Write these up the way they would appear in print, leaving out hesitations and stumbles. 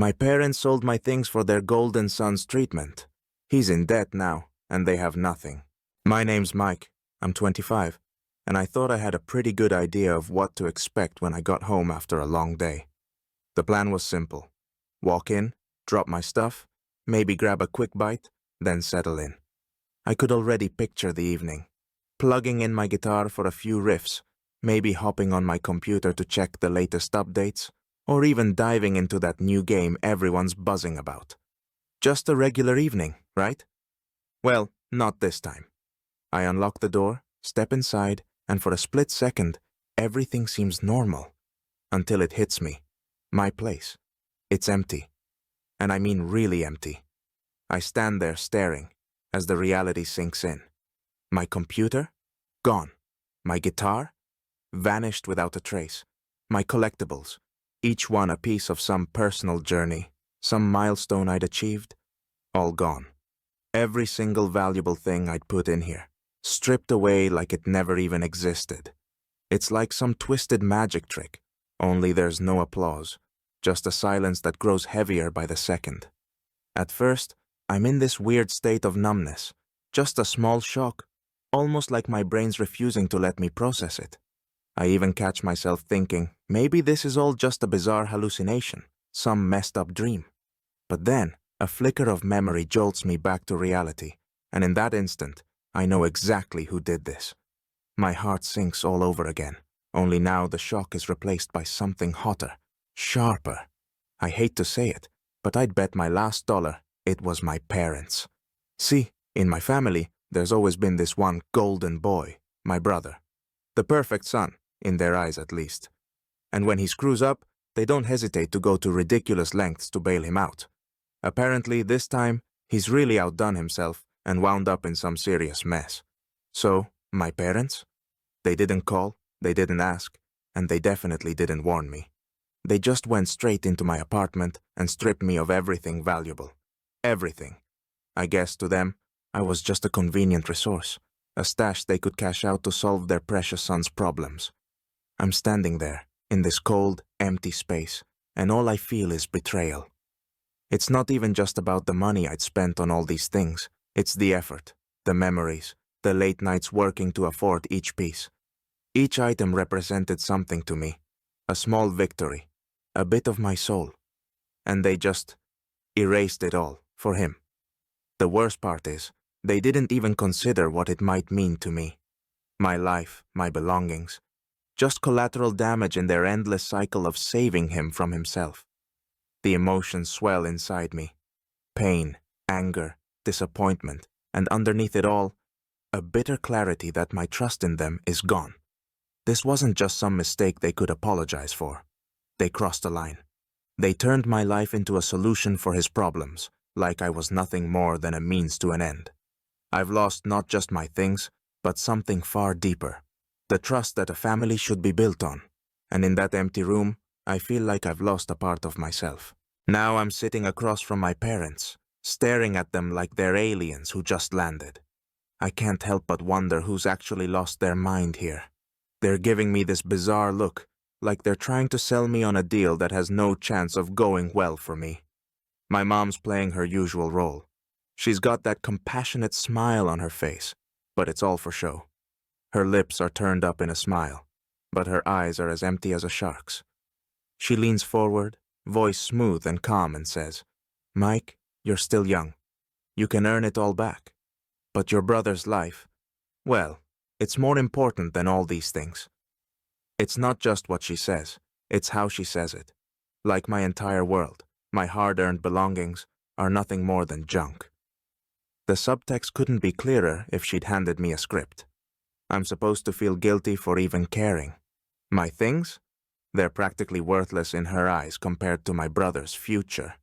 My parents sold my things for their golden son's treatment. He's in debt now, and they have nothing. My name's Mike. I'm 25, and I thought I had a pretty good idea of what to expect when I got home after a long day. The plan was simple. Walk in, drop my stuff, maybe grab a quick bite, then settle in. I could already picture the evening. Plugging in my guitar for a few riffs, maybe hopping on my computer to check the latest updates, or even diving into that new game everyone's buzzing about. Just a regular evening, right? Well, not this time. I unlock the door, step inside, and for a split second, everything seems normal. Until it hits me. My place. It's empty. And I mean really empty. I stand there staring as the reality sinks in. My computer? Gone. My guitar? Vanished without a trace. My collectibles? Each one a piece of some personal journey, some milestone I'd achieved? All gone. Every single valuable thing I'd put in here. Stripped away like it never even existed. It's like some twisted magic trick, only there's no applause, just a silence that grows heavier by the second. At first, I'm in this weird state of numbness, just a small shock, almost like my brain's refusing to let me process it. I even catch myself thinking, maybe this is all just a bizarre hallucination, some messed up dream. But then, a flicker of memory jolts me back to reality, and in that instant, I know exactly who did this. My heart sinks all over again, only now the shock is replaced by something hotter, sharper. I hate to say it, but I'd bet my last dollar it was my parents. See, in my family, there's always been this one golden boy, my brother. The perfect son, in their eyes at least. And when he screws up, they don't hesitate to go to ridiculous lengths to bail him out. Apparently, this time, he's really outdone himself and wound up in some serious mess. So, my parents? They didn't call, they didn't ask, and they definitely didn't warn me. They just went straight into my apartment and stripped me of everything valuable. Everything. I guess to them, I was just a convenient resource, a stash they could cash out to solve their precious son's problems. I'm standing there, in this cold, empty space, and all I feel is betrayal. It's not even just about the money I'd spent on all these things. It's the effort, the memories, the late nights working to afford each piece. Each item represented something to me, a small victory, a bit of my soul. And they just erased it all for him. The worst part is, they didn't even consider what it might mean to me. My life, my belongings. Just collateral damage in their endless cycle of saving him from himself. The emotions swell inside me. Pain, anger, disappointment, and underneath it all, a bitter clarity that my trust in them is gone. This wasn't just some mistake they could apologize for. They crossed a line. They turned my life into a solution for his problems, like I was nothing more than a means to an end. I've lost not just my things, but something far deeper. The trust that a family should be built on. And in that empty room, I feel like I've lost a part of myself. Now I'm sitting across from my parents, staring at them like they're aliens who just landed. I can't help but wonder who's actually lost their mind here. They're giving me this bizarre look, like they're trying to sell me on a deal that has no chance of going well for me. My mom's playing her usual role. She's got that compassionate smile on her face, but it's all for show. Her lips are turned up in a smile, but her eyes are as empty as a shark's. She leans forward, voice smooth and calm, and says, "Mike, you're still young. You can earn it all back. But your brother's life, well, it's more important than all these things." It's not just what she says, it's how she says it. Like my entire world, my hard-earned belongings, are nothing more than junk. The subtext couldn't be clearer if she'd handed me a script. I'm supposed to feel guilty for even caring. My things? They're practically worthless in her eyes compared to my brother's future.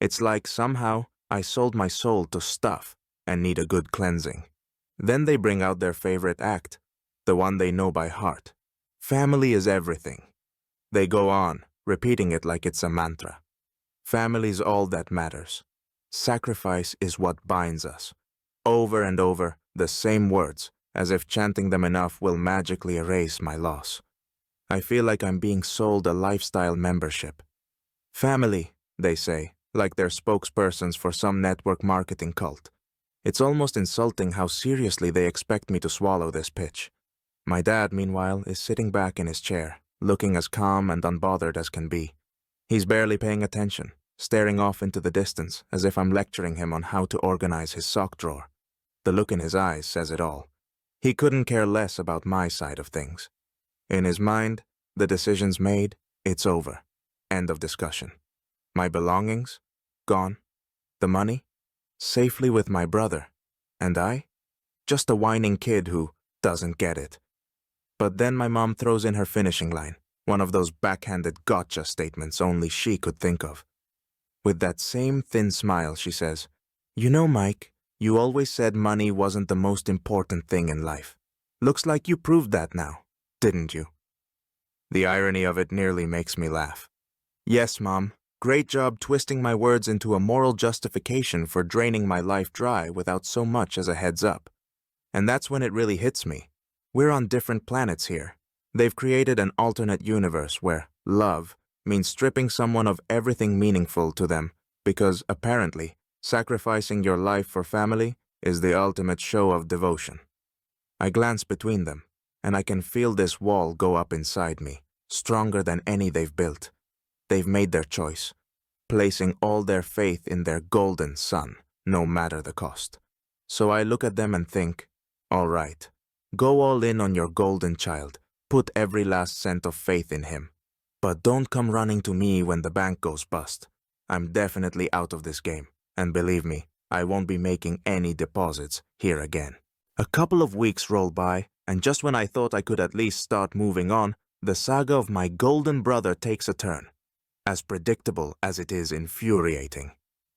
It's like somehow I sold my soul to stuff and need a good cleansing. Then they bring out their favorite act, the one they know by heart. Family is everything. They go on, repeating it like it's a mantra. Family's all that matters. Sacrifice is what binds us. Over and over, the same words, as if chanting them enough will magically erase my loss. I feel like I'm being sold a lifestyle membership. Family, they say, like they're spokespersons for some network marketing cult. It's almost insulting how seriously they expect me to swallow this pitch. My dad, meanwhile, is sitting back in his chair, looking as calm and unbothered as can be. He's barely paying attention, staring off into the distance as if I'm lecturing him on how to organize his sock drawer. The look in his eyes says it all. He couldn't care less about my side of things. In his mind, the decision's made, it's over. End of discussion. My belongings? Gone. The money? Safely with my brother. And I? Just a whining kid who doesn't get it. But then my mom throws in her finishing line, one of those backhanded gotcha statements only she could think of. With that same thin smile, she says, "You know, Mike, you always said money wasn't the most important thing in life. Looks like you proved that now, didn't you?" The irony of it nearly makes me laugh. Yes, Mom, great job twisting my words into a moral justification for draining my life dry without so much as a heads up. And that's when it really hits me. We're on different planets here. They've created an alternate universe where love means stripping someone of everything meaningful to them because, apparently, sacrificing your life for family is the ultimate show of devotion. I glance between them, and I can feel this wall go up inside me, stronger than any they've built. They've made their choice, placing all their faith in their golden son, no matter the cost. So I look at them and think, all right, go all in on your golden child, put every last cent of faith in him. But don't come running to me when the bank goes bust. I'm definitely out of this game, and believe me, I won't be making any deposits here again. A couple of weeks roll by, and just when I thought I could at least start moving on, the saga of my golden brother takes a turn. As predictable as it is infuriating.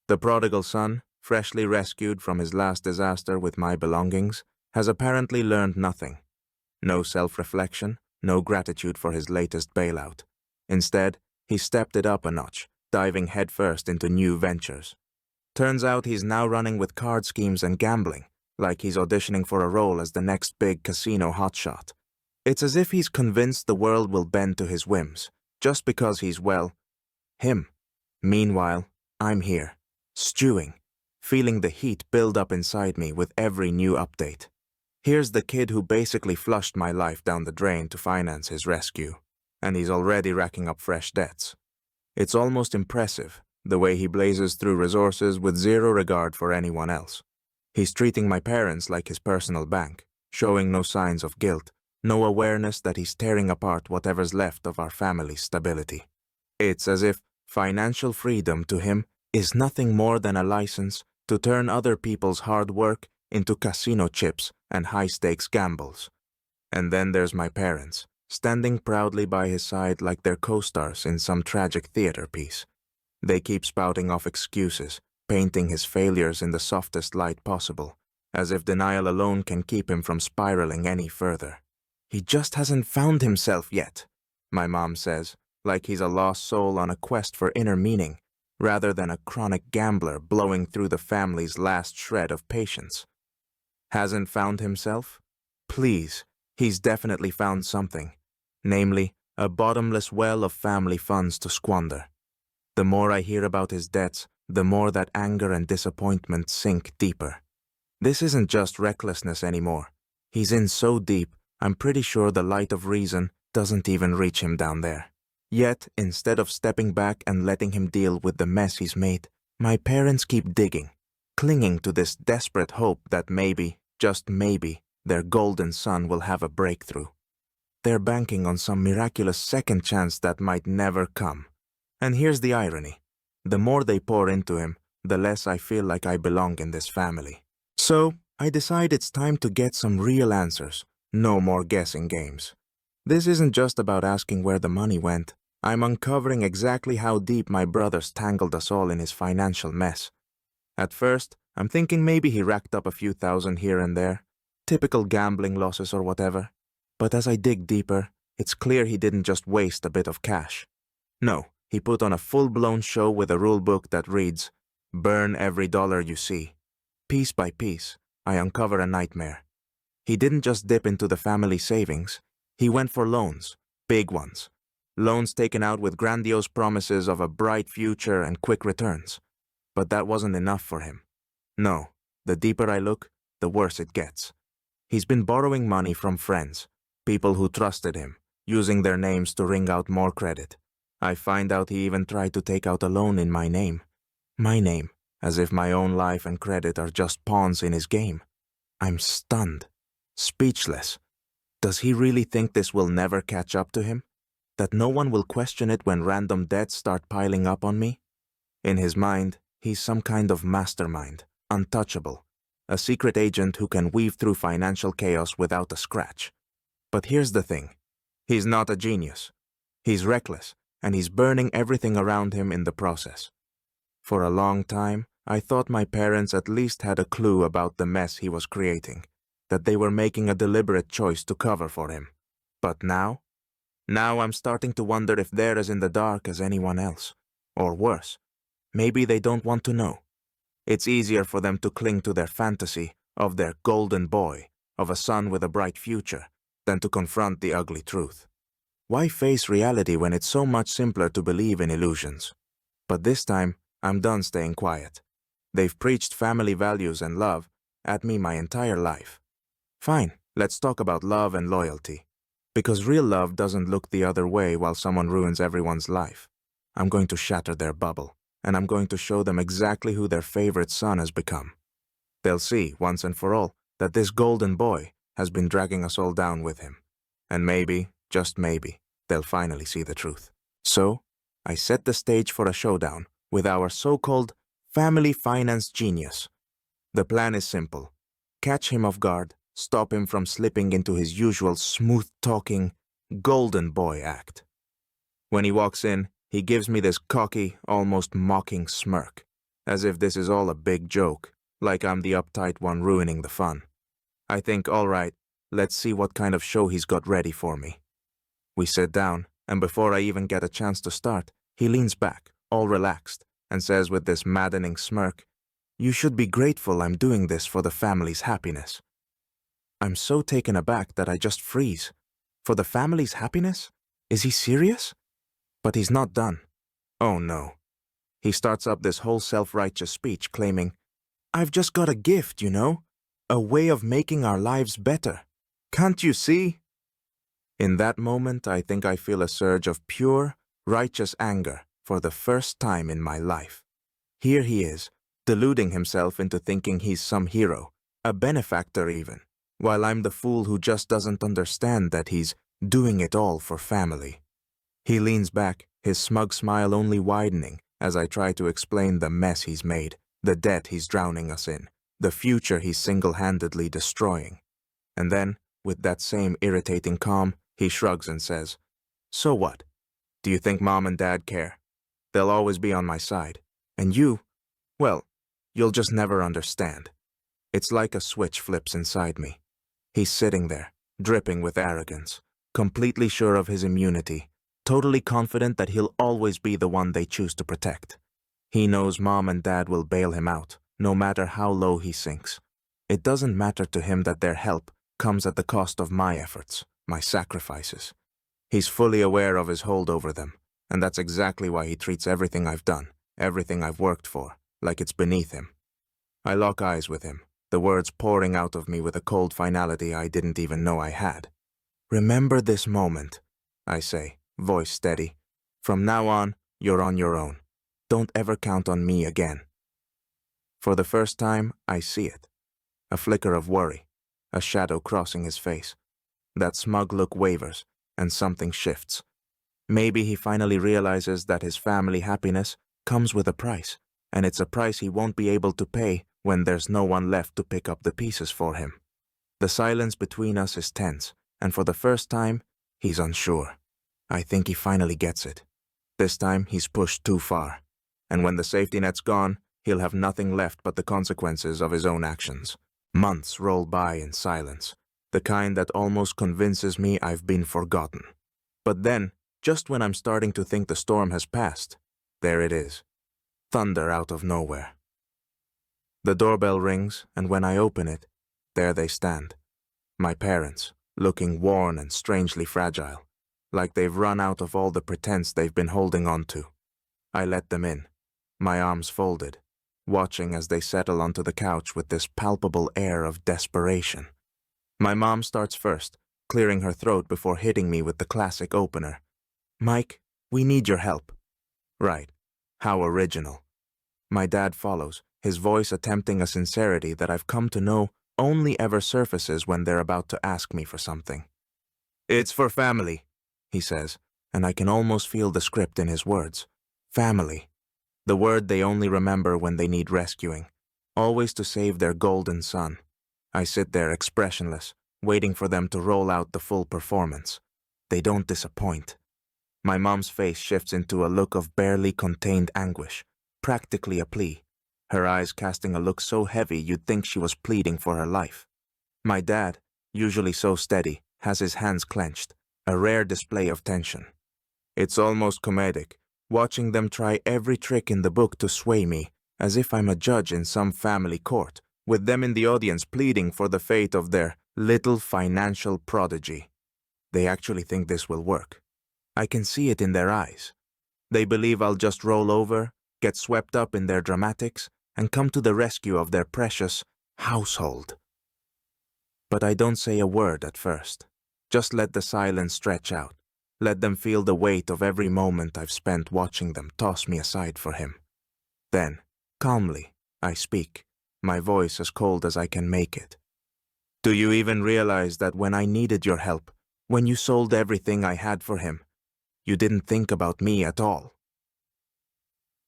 The prodigal son, freshly rescued from his last disaster with my belongings, has apparently learned nothing. No self-reflection, no gratitude for his latest bailout. Instead, he stepped it up a notch, diving headfirst into new ventures. Turns out he's now running with card schemes and gambling, like he's auditioning for a role as the next big casino hotshot. It's as if he's convinced the world will bend to his whims, just because he's, well, him. Meanwhile, I'm here, stewing, feeling the heat build up inside me with every new update. Here's the kid who basically flushed my life down the drain to finance his rescue, and he's already racking up fresh debts. It's almost impressive, the way he blazes through resources with zero regard for anyone else. He's treating my parents like his personal bank, showing no signs of guilt, no awareness that he's tearing apart whatever's left of our family's stability. It's as if financial freedom to him is nothing more than a license to turn other people's hard work into casino chips and high-stakes gambles. And then there's my parents, standing proudly by his side like they're co-stars in some tragic theater piece. They keep spouting off excuses, painting his failures in the softest light possible, as if denial alone can keep him from spiraling any further. He just hasn't found himself yet, my mom says, like he's a lost soul on a quest for inner meaning, rather than a chronic gambler blowing through the family's last shred of patience. Hasn't found himself? Please, he's definitely found something, namely, a bottomless well of family funds to squander. The more I hear about his debts, the more that anger and disappointment sink deeper. This isn't just recklessness anymore. He's in so deep, I'm pretty sure the light of reason doesn't even reach him down there. Yet, instead of stepping back and letting him deal with the mess he's made, my parents keep digging, clinging to this desperate hope that maybe, just maybe, their golden son will have a breakthrough. They're banking on some miraculous second chance that might never come. And here's the irony. The more they pour into him, the less I feel like I belong in this family. So, I decide it's time to get some real answers. No more guessing games. This isn't just about asking where the money went. I'm uncovering exactly how deep my brother's tangled us all in his financial mess. At first, I'm thinking maybe he racked up a few thousand here and there, typical gambling losses or whatever. But as I dig deeper, it's clear he didn't just waste a bit of cash. No, he put on a full-blown show with a rulebook that reads, "Burn every dollar you see." Piece by piece, I uncover a nightmare. He didn't just dip into the family savings. He went for loans, big ones. Loans taken out with grandiose promises of a bright future and quick returns. But that wasn't enough for him. No, the deeper I look, the worse it gets. He's been borrowing money from friends, people who trusted him, using their names to wring out more credit. I find out he even tried to take out a loan in my name. My name, as if my own life and credit are just pawns in his game. I'm stunned, speechless. Does he really think this will never catch up to him? That no one will question it when random debts start piling up on me? In his mind, he's some kind of mastermind, untouchable, a secret agent who can weave through financial chaos without a scratch. But here's the thing. He's not a genius. He's reckless, and he's burning everything around him in the process. For a long time, I thought my parents at least had a clue about the mess he was creating, that they were making a deliberate choice to cover for him. But now I'm starting to wonder if they're as in the dark as anyone else. Or worse, maybe they don't want to know. It's easier for them to cling to their fantasy of their golden boy, of a son with a bright future, than to confront the ugly truth. Why face reality when it's so much simpler to believe in illusions? But this time, I'm done staying quiet. They've preached family values and love at me my entire life. Fine, let's talk about love and loyalty. Because real love doesn't look the other way while someone ruins everyone's life. I'm going to shatter their bubble, and I'm going to show them exactly who their favorite son has become. They'll see, once and for all, that this golden boy has been dragging us all down with him. And maybe, just maybe, they'll finally see the truth. So, I set the stage for a showdown with our so-called family finance genius. The plan is simple. Catch him off guard, stop him from slipping into his usual smooth-talking, golden boy act. When he walks in, he gives me this cocky, almost mocking smirk, as if this is all a big joke, like I'm the uptight one ruining the fun. I think, all right, let's see what kind of show he's got ready for me. We sit down, and before I even get a chance to start, he leans back, all relaxed, and says with this maddening smirk, "You should be grateful I'm doing this for the family's happiness." I'm so taken aback that I just freeze. For the family's happiness? Is he serious? But he's not done. Oh no. He starts up this whole self-righteous speech claiming, "I've just got a gift, you know? A way of making our lives better. Can't you see?" In that moment, I think I feel a surge of pure, righteous anger for the first time in my life. Here he is, deluding himself into thinking he's some hero, a benefactor even, while I'm the fool who just doesn't understand that he's doing it all for family. He leans back, his smug smile only widening as I try to explain the mess he's made, the debt he's drowning us in, the future he's single-handedly destroying. And then, with that same irritating calm, he shrugs and says, "So what? Do you think Mom and Dad care? They'll always be on my side. And you, well, you'll just never understand." It's like a switch flips inside me. He's sitting there, dripping with arrogance, completely sure of his immunity, totally confident that he'll always be the one they choose to protect. He knows Mom and Dad will bail him out, no matter how low he sinks. It doesn't matter to him that their help comes at the cost of my efforts, my sacrifices. He's fully aware of his hold over them, and that's exactly why he treats everything I've done, everything I've worked for, like it's beneath him. I lock eyes with him, the words pouring out of me with a cold finality I didn't even know I had. "Remember this moment," I say, voice steady. "From now on, you're on your own. Don't ever count on me again." For the first time, I see it. A flicker of worry, a shadow crossing his face. That smug look wavers, and something shifts. Maybe he finally realizes that his family happiness comes with a price, and it's a price he won't be able to pay when there's no one left to pick up the pieces for him. The silence between us is tense, and for the first time, he's unsure. I think he finally gets it. This time, he's pushed too far, and when the safety net's gone, he'll have nothing left but the consequences of his own actions. Months roll by in silence, the kind that almost convinces me I've been forgotten. But then, just when I'm starting to think the storm has passed, there it is. Thunder out of nowhere. The doorbell rings, and when I open it, there they stand. My parents, looking worn and strangely fragile. like they've run out of all the pretense they've been holding on to. I let them in, my arms folded, watching as they settle onto the couch with this palpable air of desperation. My mom starts first, clearing her throat before hitting me with the classic opener. "Mike, we need your help." Right. How original. My dad follows, his voice attempting a sincerity that I've come to know only ever surfaces when they're about to ask me for something. "It's for family," he says, and I can almost feel the script in his words. Family. The word they only remember when they need rescuing, always to save their golden son. I sit there expressionless, waiting for them to roll out the full performance. They don't disappoint. My mom's face shifts into a look of barely contained anguish, practically a plea, her eyes casting a look so heavy you'd think she was pleading for her life. My dad, usually so steady, has his hands clenched, a rare display of tension. It's almost comedic, watching them try every trick in the book to sway me, as if I'm a judge in some family court, with them in the audience pleading for the fate of their little financial prodigy. They actually think this will work. I can see it in their eyes. They believe I'll just roll over, get swept up in their dramatics, and come to the rescue of their precious household. But I don't say a word at first. Just let the silence stretch out. Let them feel the weight of every moment I've spent watching them toss me aside for him. Then, calmly, I speak, my voice as cold as I can make it. "Do you even realize that when I needed your help, when you sold everything I had for him, you didn't think about me at all?"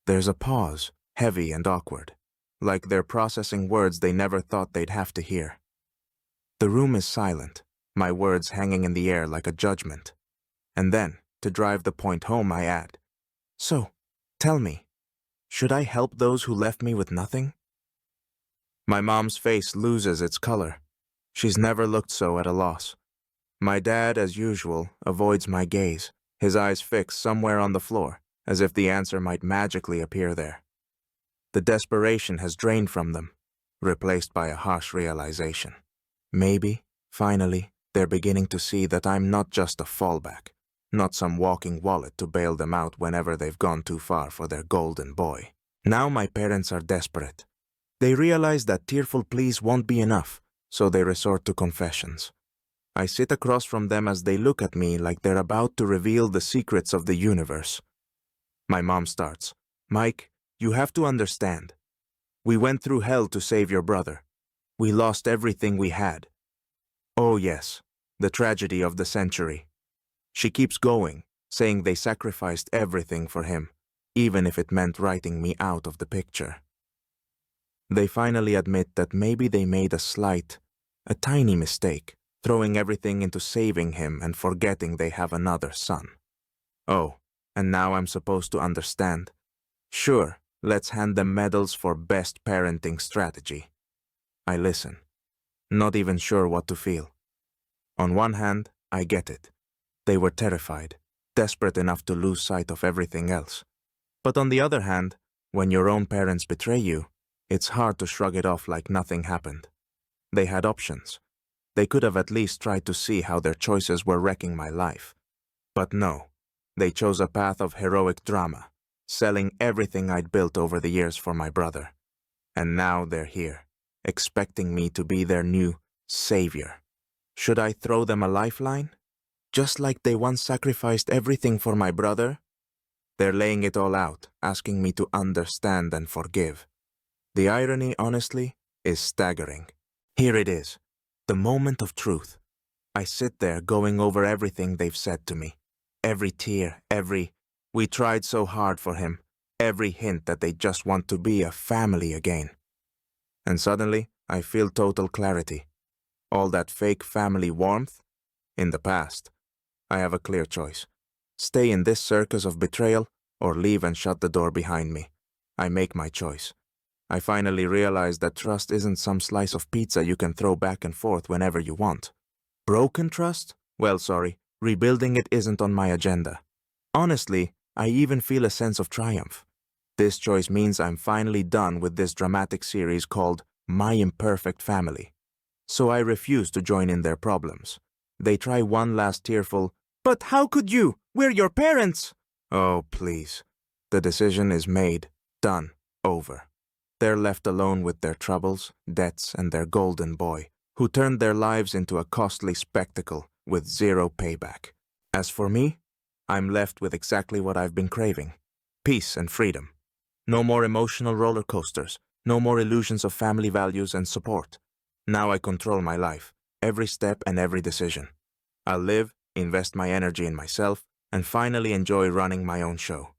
There's a pause, heavy and awkward, like they're processing words they never thought they'd have to hear. The room is silent, my words hanging in the air like a judgment. And then, to drive the point home, I add, "So, tell me, should I help those who left me with nothing?" My mom's face loses its color. She's never looked so at a loss. My dad, as usual, avoids my gaze, his eyes fixed somewhere on the floor, as if the answer might magically appear there. The desperation has drained from them, replaced by a harsh realization. Maybe, finally, they're beginning to see that I'm not just a fallback, not some walking wallet to bail them out whenever they've gone too far for their golden boy. Now my parents are desperate. They realize that tearful pleas won't be enough, so they resort to confessions. I sit across from them as they look at me like they're about to reveal the secrets of the universe. My mom starts, "Mike, you have to understand. We went through hell to save your brother. We lost everything we had. Oh yes, the tragedy of the century." She keeps going, saying they sacrificed everything for him, even if it meant writing me out of the picture. They finally admit that maybe they made a tiny mistake, throwing everything into saving him and forgetting they have another son. Oh, and now I'm supposed to understand. Sure, let's hand them medals for best parenting strategy. I listen, not even sure what to feel. On one hand, I get it. They were terrified, desperate enough to lose sight of everything else. But on the other hand, when your own parents betray you, it's hard to shrug it off like nothing happened. They had options. They could have at least tried to see how their choices were wrecking my life. But no, they chose a path of heroic drama, selling everything I'd built over the years for my brother. And now they're here, expecting me to be their new savior. Should I throw them a lifeline? Just like they once sacrificed everything for my brother? They're laying it all out, asking me to understand and forgive. The irony, honestly, is staggering. Here it is, the moment of truth. I sit there going over everything they've said to me. Every tear, "we tried so hard for him," every hint that they just want to be a family again. And suddenly, I feel total clarity. All that fake family warmth? In the past. I have a clear choice. Stay in this circus of betrayal, or leave and shut the door behind me. I make my choice. I finally realize that trust isn't some slice of pizza you can throw back and forth whenever you want. Broken trust? Well, sorry, rebuilding it isn't on my agenda. Honestly, I even feel a sense of triumph. This choice means I'm finally done with this dramatic series called My Imperfect Family. So I refuse to join in their problems. They try one last tearful, But how could you? We're your parents! Oh, please. The decision is made, done, over. They're left alone with their troubles, debts, and their golden boy, who turned their lives into a costly spectacle with zero payback. As for me, I'm left with exactly what I've been craving: peace and freedom. No more emotional roller coasters, no more illusions of family values and support. Now I control my life, every step and every decision. I'll live, invest my energy in myself, and finally enjoy running my own show.